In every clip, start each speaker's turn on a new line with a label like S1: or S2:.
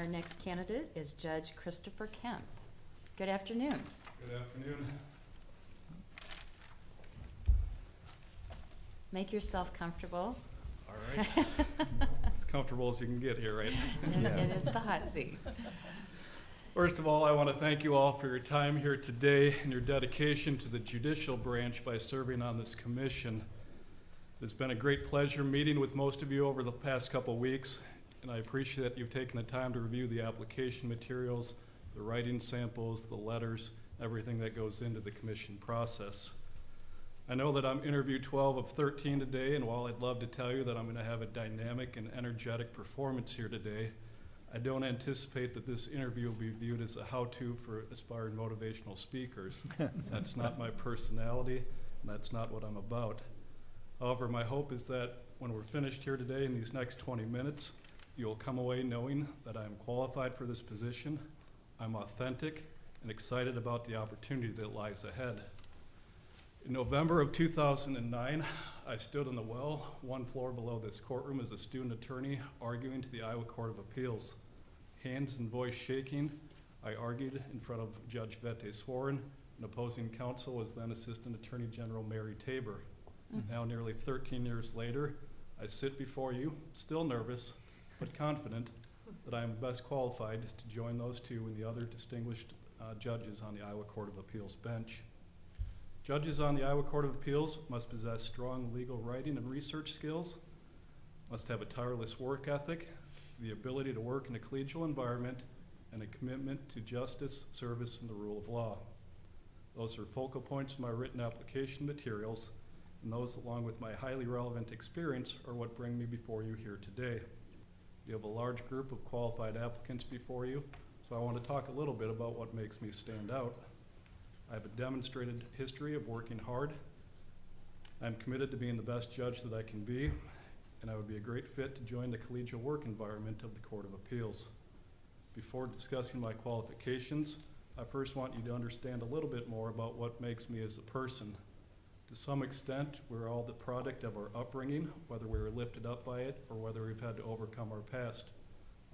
S1: next candidate is Judge Christopher Kemp. Good afternoon.
S2: Good afternoon.
S1: Make yourself comfortable.
S2: All right. As comfortable as you can get here, right?
S1: It is the hot seat.
S2: First of all, I want to thank you all for your time here today and your dedication to the judicial branch by serving on this commission. It's been a great pleasure meeting with most of you over the past couple of weeks, and I appreciate that you've taken the time to review the application materials, the writing samples, the letters, everything that goes into the commission process. I know that I'm interview 12 of 13 today, and while I'd love to tell you that I'm going to have a dynamic and energetic performance here today, I don't anticipate that this interview will be viewed as a how-to for aspiring motivational speakers. That's not my personality, and that's not what I'm about. However, my hope is that when we're finished here today in these next 20 minutes, you'll come away knowing that I'm qualified for this position, I'm authentic, and excited about the opportunity that lies ahead. In November of 2009, I stood in the well, one floor below this courtroom as a student attorney arguing to the Iowa Court of Appeals. Hands and voice shaking, I argued in front of Judge Vette Svoren, and opposing counsel was then Assistant Attorney General Mary Tabor. Now, nearly 13 years later, I sit before you, still nervous, but confident that I am best qualified to join those two and the other distinguished judges on the Iowa Court of Appeals bench. Judges on the Iowa Court of Appeals must possess strong legal writing and research skills, must have a tireless work ethic, the ability to work in a collegial environment, and a commitment to justice, service, and the rule of law. Those are focal points in my written application materials, and those, along with my highly relevant experience, are what bring me before you here today. You have a large group of qualified applicants before you, so I want to talk a little bit about what makes me stand out. I have a demonstrated history of working hard. I'm committed to being the best judge that I can be, and I would be a great fit to join the collegial work environment of the Court of Appeals. Before discussing my qualifications, I first want you to understand a little bit more about what makes me as a person. To some extent, we're all the product of our upbringing, whether we were lifted up by it or whether we've had to overcome our past.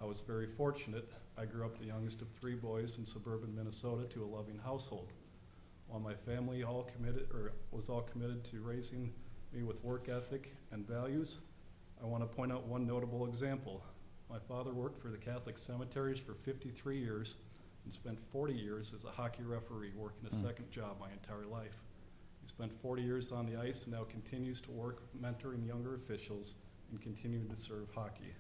S2: I was very fortunate. I grew up the youngest of 3 boys in suburban Minnesota to a loving household. While my family was all committed to raising me with work ethic and values, I want to point out one notable example. My father worked for the Catholic cemeteries for 53 years and spent 40 years as a hockey referee, working a second job my entire life. He spent 40 years on the ice and now continues to work mentoring younger officials and continuing to serve hockey.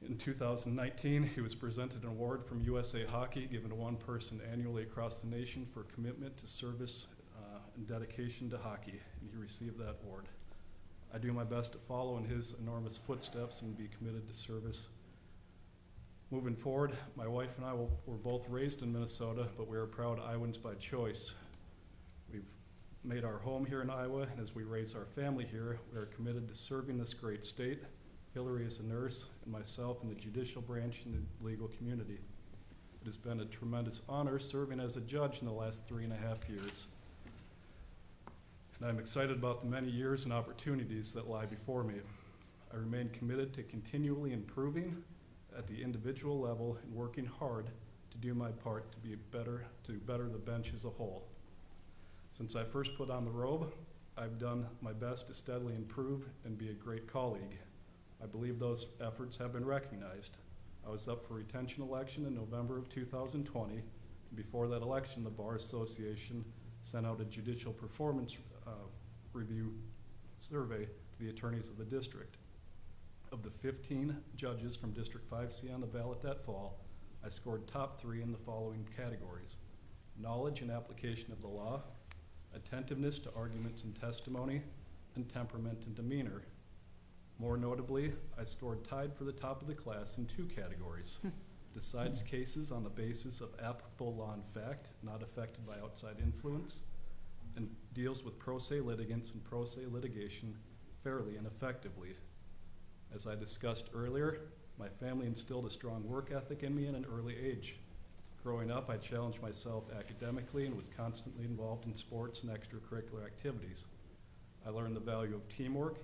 S2: In 2019, he was presented an award from USA Hockey, given to one person annually across the nation for commitment to service and dedication to hockey, and he received that award. I do my best to follow in his enormous footsteps and be committed to service. Moving forward, my wife and I were both raised in Minnesota, but we are proud Iowans by choice. We've made our home here in Iowa, and as we raise our family here, we are committed to serving this great state. Hillary is a nurse, and myself in the judicial branch and the legal community. It has been a tremendous honor serving as a judge in the last 3.5 years. And I'm excited about the many years and opportunities that lie before me. I remain committed to continually improving at the individual level and working hard to do my part to better the bench as a whole. Since I first put on the robe, I've done my best to steadily improve and be a great colleague. I believe those efforts have been recognized. I was up for retention election in November of 2020. And before that election, the Bar Association sent out a judicial performance review survey to the attorneys of the district. Of the 15 judges from District 5C on the ballot that fall, I scored top 3 in the following categories: knowledge and application of the law, attentiveness to arguments and testimony, and temperament and demeanor. More notably, I scored tied for the top of the class in 2 categories: decides cases on the basis of applicable law and fact, not affected by outside influence, and deals with pro se litigants and pro se litigation fairly and effectively. As I discussed earlier, my family instilled a strong work ethic in me at an early age. Growing up, I challenged myself academically and was constantly involved in sports and extracurricular activities. I learned the value of teamwork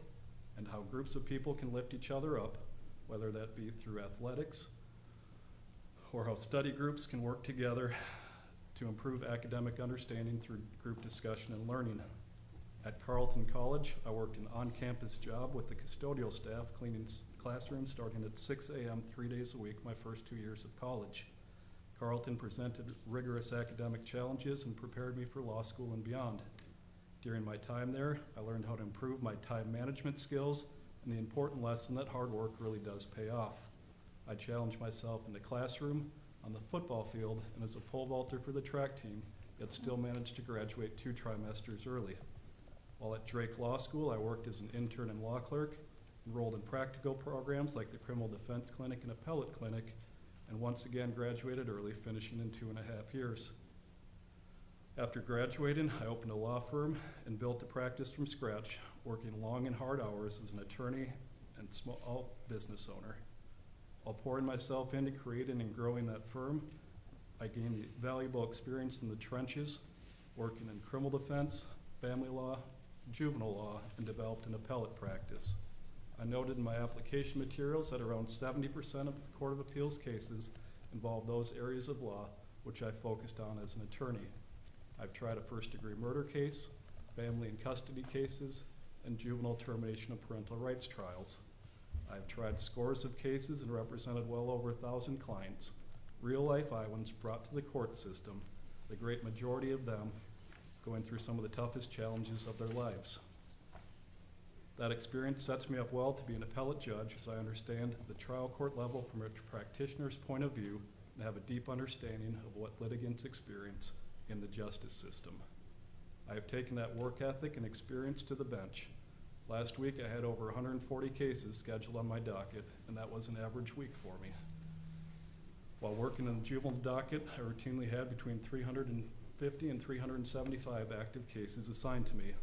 S2: and how groups of people can lift each other up, whether that be through athletics or how study groups can work together to improve academic understanding through group discussion and learning. At Carleton College, I worked an on-campus job with the custodial staff cleaning classrooms starting at 6 a.m. 3 days a week my first 2 years of college. Carleton presented rigorous academic challenges and prepared me for law school and beyond. During my time there, I learned how to improve my time management skills and the important lesson that hard work really does pay off. I challenged myself in the classroom, on the football field, and as a pole vaulter for the track team, yet still managed to graduate 2 trimesters early. While at Drake Law School, I worked as an intern and law clerk, enrolled in practical programs like the Criminal Defense Clinic and Appellate Clinic, and once again graduated early, finishing in 2.5 years. After graduating, I opened a law firm and built a practice from scratch, working long and hard hours as an attorney and small business owner. While pouring myself into creating and growing that firm, I gained valuable experience in the trenches, working in criminal defense, family law, juvenile law, and developed an appellate practice. I noted in my application materials that around 70% of the Court of Appeals cases involve those areas of law which I focused on as an attorney. I've tried a first-degree murder case, family and custody cases, and juvenile termination of parental rights trials. I've tried scores of cases and represented well over 1,000 clients, real-life Iowans brought to the court system, the great majority of them going through some of the toughest challenges of their lives. That experience sets me up well to be an appellate judge, as I understand the trial court level from a practitioner's point of view and have a deep understanding of what litigants experience in the justice system. I have taken that work ethic and experience to the bench. Last week I had over 140 cases scheduled on my docket, and that was an average week for me. While working on the juvenile docket, I routinely had between 350 and 375 active cases assigned to me.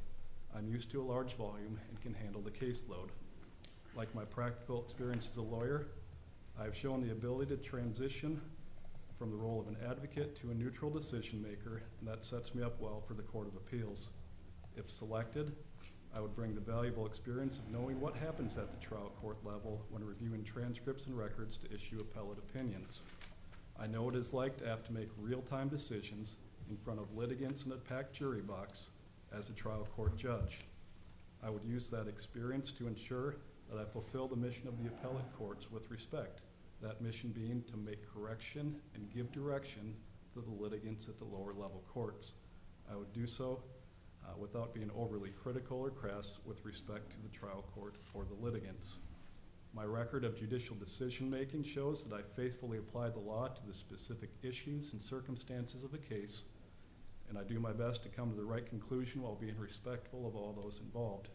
S2: I'm used to a large volume and can handle the caseload. Like my practical experience as a lawyer, I've shown the ability to transition from the role of an advocate to a neutral decision maker, and that sets me up well for the Court of Appeals. If selected, I would bring the valuable experience of knowing what happens at the trial court level when reviewing transcripts and records to issue appellate opinions. I know what it's like to have to make real-time decisions in front of litigants in a packed jury box as a trial court judge. I would use that experience to ensure that I fulfill the mission of the appellate courts with respect, that mission being to make correction and give direction to the litigants at the lower level courts. I would do so without being overly critical or crass with respect to the trial court or the litigants. My record of judicial decision making shows that I faithfully apply the law to the specific issues and circumstances of a case, and I do my best to come to the right conclusion while being respectful of all those involved.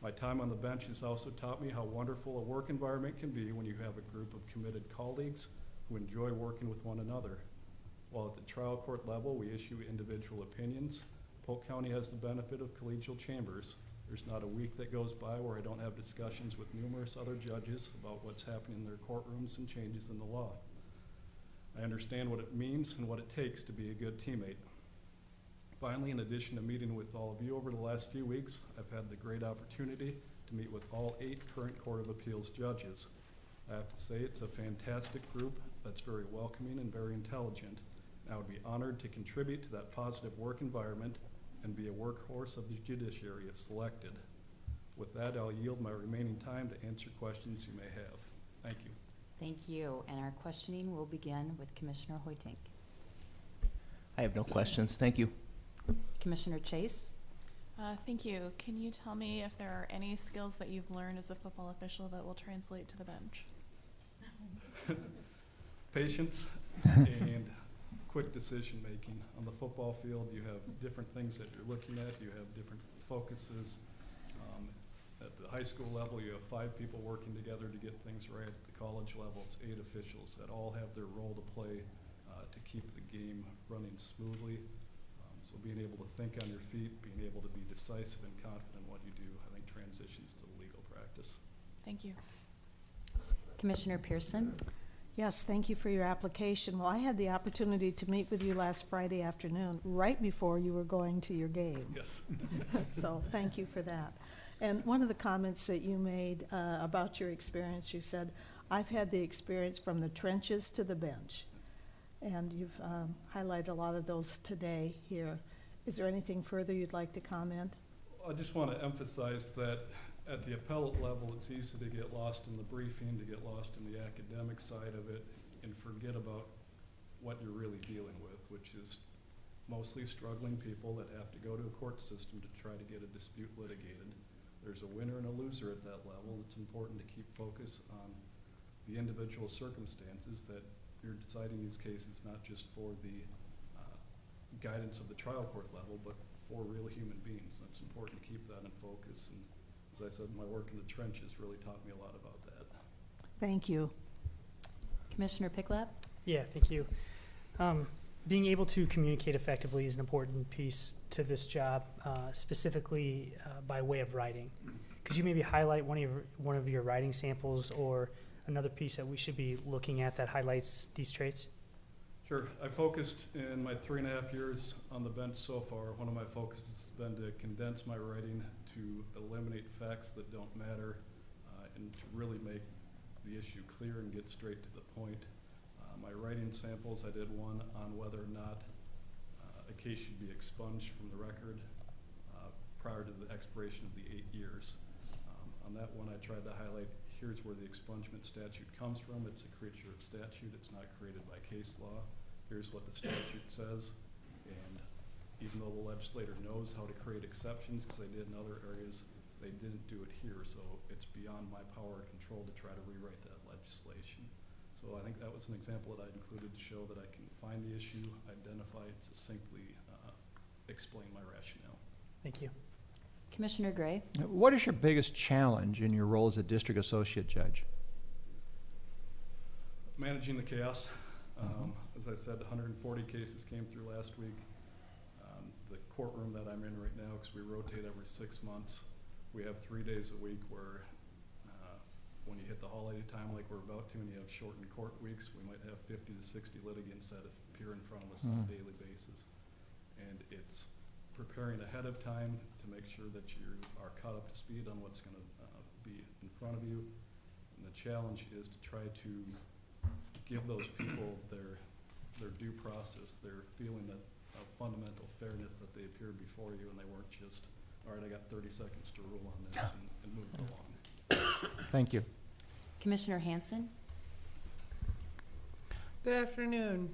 S2: My time on the bench has also taught me how wonderful a work environment can be when you have a group of committed colleagues who enjoy working with one another. While at the trial court level we issue individual opinions, Polk County has the benefit of collegial chambers. There's not a week that goes by where I don't have discussions with numerous other judges about what's happening in their courtrooms and changes in the law. I understand what it means and what it takes to be a good teammate. Finally, in addition to meeting with all of you over the last few weeks, I've had the great opportunity to meet with all 8 current Court of Appeals judges. I have to say it's a fantastic group that's very welcoming and very intelligent. I would be honored to contribute to that positive work environment and be a workhorse of the judiciary if selected. With that, I'll yield my remaining time to answer questions you may have. Thank you.
S1: Thank you. And our questioning will begin with Commissioner Hoytink.
S3: I have no questions. Thank you.
S1: Commissioner Chase?
S4: Thank you. Can you tell me if there are any skills that you've learned as a football official that will translate to the bench?
S2: Patience and quick decision making. On the football field, you have different things that you're looking at. You have different focuses. At the high school level, you have 5 people working together to get things right. At the college level, it's 8 officials that all have their role to play to keep the game running smoothly. So being able to think on your feet, being able to be decisive and confident in what you do, I think transitions to legal practice.
S4: Thank you.
S1: Commissioner Pearson?
S5: Yes, thank you for your application. Well, I had the opportunity to meet with you last Friday afternoon, right before you were going to your game.
S2: Yes.
S5: So thank you for that. And one of the comments that you made about your experience, you said, I've had the experience from the trenches to the bench, and you've highlighted a lot of those today here. Is there anything further you'd like to comment?
S2: I just want to emphasize that at the appellate level, it's easy to get lost in the briefing, to get lost in the academic side of it, and forget about what you're really dealing with, which is mostly struggling people that have to go to a court system to try to get a dispute litigated. There's a winner and a loser at that level. It's important to keep focus on the individual circumstances, that you're deciding these cases not just for the guidance of the trial court level, but for real human beings. And it's important to keep that in focus. And as I said, my work in the trenches really taught me a lot about that.
S5: Thank you.
S1: Commissioner Picklap?
S6: Yeah, thank you. Being able to communicate effectively is an important piece to this job, specifically by way of writing. Could you maybe highlight one of your writing samples or another piece that we should be looking at that highlights these traits?
S2: Sure. I focused in my 3.5 years on the bench so far. One of my focuses has been to condense my writing, to eliminate facts that don't matter, and to really make the issue clear and get straight to the point. My writing samples, I did one on whether or not a case should be expunged from the record prior to the expiration of the 8 years. On that one, I tried to highlight, here's where the expungement statute comes from. It's a creature of statute. It's not created by case law. Here's what the statute says. And even though the legislator knows how to create exceptions, because they did in other areas, they didn't do it here. So it's beyond my power and control to try to rewrite that legislation. So I think that was an example that I included to show that I can find the issue, identify it succinctly, explain my rationale.
S6: Thank you.
S1: Commissioner Gray?
S7: What is your biggest challenge in your role as a district associate judge?
S2: Managing the chaos. As I said, 140 cases came through last week. The courtroom that I'm in right now, because we rotate every 6 months, we have 3 days a week where when you hit the holiday time like we're about to and you have shortened court weeks, we might have 50 to 60 litigants that appear in front of us on a daily basis. And it's preparing ahead of time to make sure that you are caught up to speed on what's going to be in front of you. And the challenge is to try to give those people their due process, their feeling that of fundamental fairness, that they appeared before you and they weren't just, all right, I got 30 seconds to rule on this and move it along.
S7: Thank you.
S1: Commissioner Hanson?
S8: Good afternoon.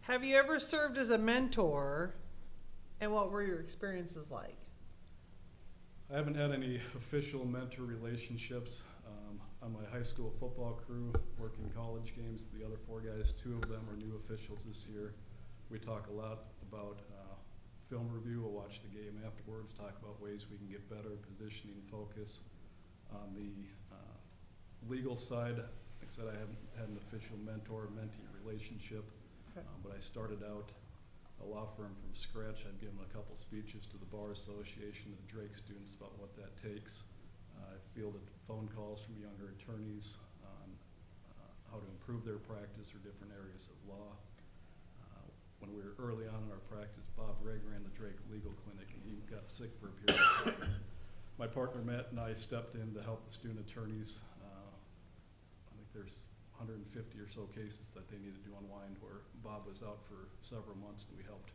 S8: Have you ever served as a mentor, and what were your experiences like?
S2: I haven't had any official mentor relationships. On my high school football crew, working college games, the other 4 guys, 2 of them are new officials this year. We talk a lot about film review. We'll watch the game afterwards, talk about ways we can get better, positioning, focus. On the legal side, like I said, I haven't had an official mentor-mentee relationship,
S8: Okay.
S2: but I started out a law firm from scratch. I've given a couple speeches to the Bar Association and the Drake students about what that takes. I fielded phone calls from younger attorneys on how to improve their practice or different areas of law. When we were early on in our practice, Bob Gregg ran the Drake Legal Clinic, and he got sick for a period of time. My partner Matt and I stepped in to help the student attorneys. I think there's 150 or so cases that they needed to unwind where Bob was out for several months, and we helped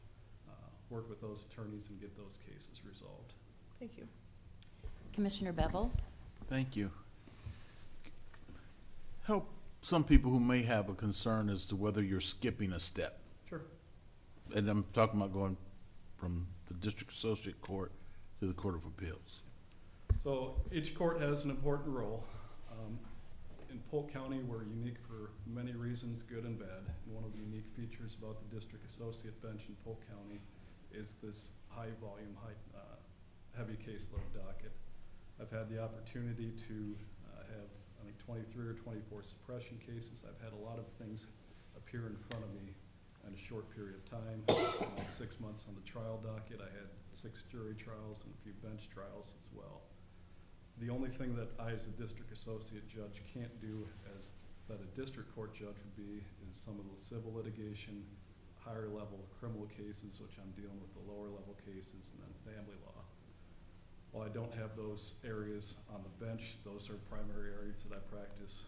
S2: work with those attorneys and get those cases resolved.
S8: Thank you.
S1: Commissioner Bevel?
S9: Thank you. Help some people who may have a concern as to whether you're skipping a step.
S2: Sure.
S9: And I'm talking about going from the District Associate Court to the Court of Appeals.
S2: So each court has an important role. In Polk County, we're unique for many reasons, good and bad. And one of the unique features about the District Associate Bench in Polk County is this high volume, heavy caseload docket. I've had the opportunity to have, I think, 23 or 24 suppression cases. I've had a lot of things appear in front of me in a short period of time. 6 months on the trial docket. I had 6 jury trials and a few bench trials as well. The only thing that I, as a district associate judge, can't do as that a district court judge would be is some of the civil litigation, higher level criminal cases, which I'm dealing with the lower level cases, and then family law. While I don't have those areas on the bench, those are primary areas that I practice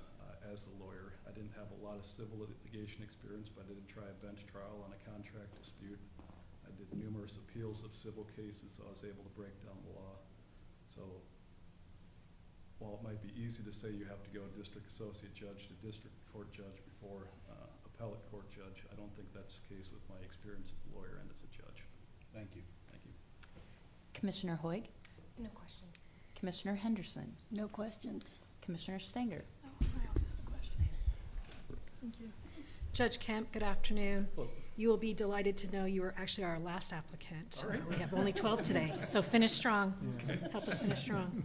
S2: as a lawyer. I didn't have a lot of civil litigation experience, but I did try a bench trial on a contract dispute. I did numerous appeals of civil cases, so I was able to break down the law. So while it might be easy to say you have to go district associate judge to district court judge before appellate court judge, I don't think that's the case with my experience as a lawyer and as a judge.
S9: Thank you.
S2: Thank you.
S1: Commissioner Hoig,
S10: No questions.
S1: Commissioner Henderson,
S10: No questions.
S1: Commissioner Stanger.
S4: Thank you.
S10: Judge Kemp, good afternoon.
S2: Hello.
S10: You will be delighted to know you are actually our last applicant.
S2: All right.
S10: We have only 12 today, so finish strong. Help us finish strong.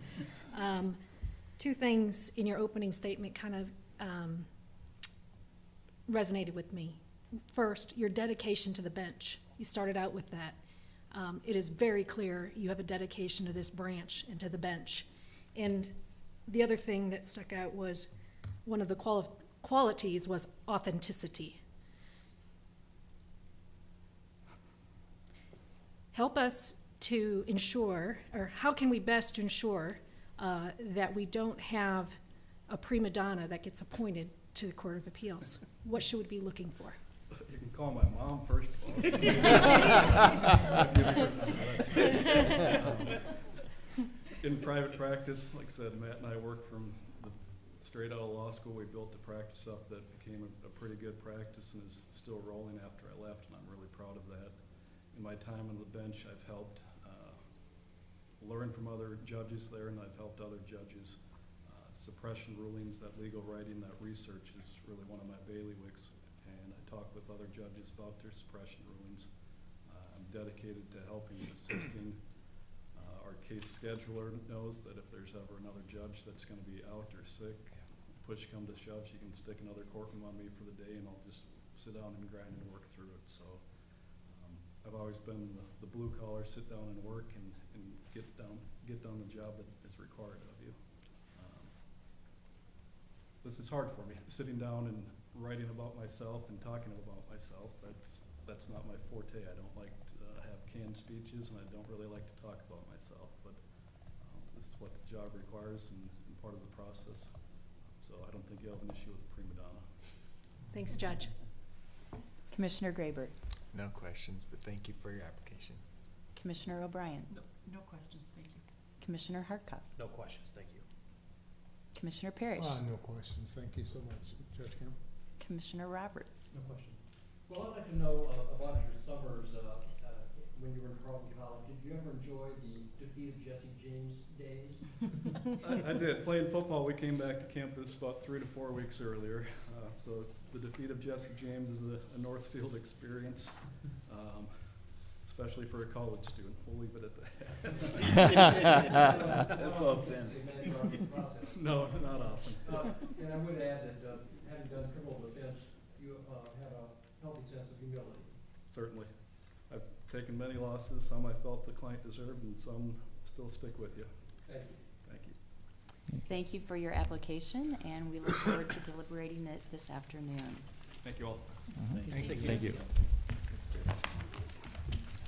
S10: Two things in your opening statement kind of resonated with me. First, your dedication to the bench. You started out with that. It is very clear you have a dedication to this branch and to the bench. And the other thing that stuck out was one of the qualities was authenticity. Help us to ensure, or how can we best ensure that we don't have a prima donna that gets appointed to the Court of Appeals? What should we be looking for?
S2: You can call my mom first of all. In private practice, like I said, Matt and I worked from straight out of law school. We built the practice up that became a pretty good practice and is still rolling after I left, and I'm really proud of that. In my time on the bench, I've helped learn from other judges there, and I've helped other judges. Suppression rulings, that legal writing, that research is really one of my bailiwicks, and I talk with other judges about their suppression rulings. I'm dedicated to helping and assisting. Our case scheduler knows that if there's ever another judge that's going to be out or sick, push come to shove, she can stick another courtroom on me for the day, and I'll just sit down and grind and work through it. So I've always been the blue collar, sit down and work and get done the job that is required of you. This is hard for me, sitting down and writing about myself and talking about myself. That's not my forte. I don't like to have canned speeches, and I don't really like to talk about myself, but this is what the job requires and part of the process. So I don't think you have an issue with the prima donna.
S10: Thanks, Judge.
S1: Commissioner Graber,
S11: No questions, but thank you for your application.
S1: Commissioner O'Brien,
S10: No questions, thank you.
S1: Commissioner Hartkoff,
S6: No questions, thank you.
S1: Commissioner Parrish,
S12: No questions. Thank you so much, Judge Kemp.
S1: Commissioner Roberts.
S13: No questions. Well, I'd like to know about your summers when you were in Carleton College. Did you ever enjoy the defeat of Jesse James days?
S2: I did. Playing football, we came back to campus about 3 to 4 weeks earlier. So the defeat of Jesse James is a Northfield experience, especially for a college student. We'll leave it at that.
S9: That's all thin.
S2: No, not often.
S13: And I would add that having done criminal defense, you have a healthy sense of humility.
S2: Certainly. I've taken many losses. Some I felt the client deserved, and some still stick with you.
S13: Thank you.
S2: Thank you.
S1: Thank you for your application, and we look forward to deliberating it this afternoon.
S2: Thank you all.
S7: Thank you.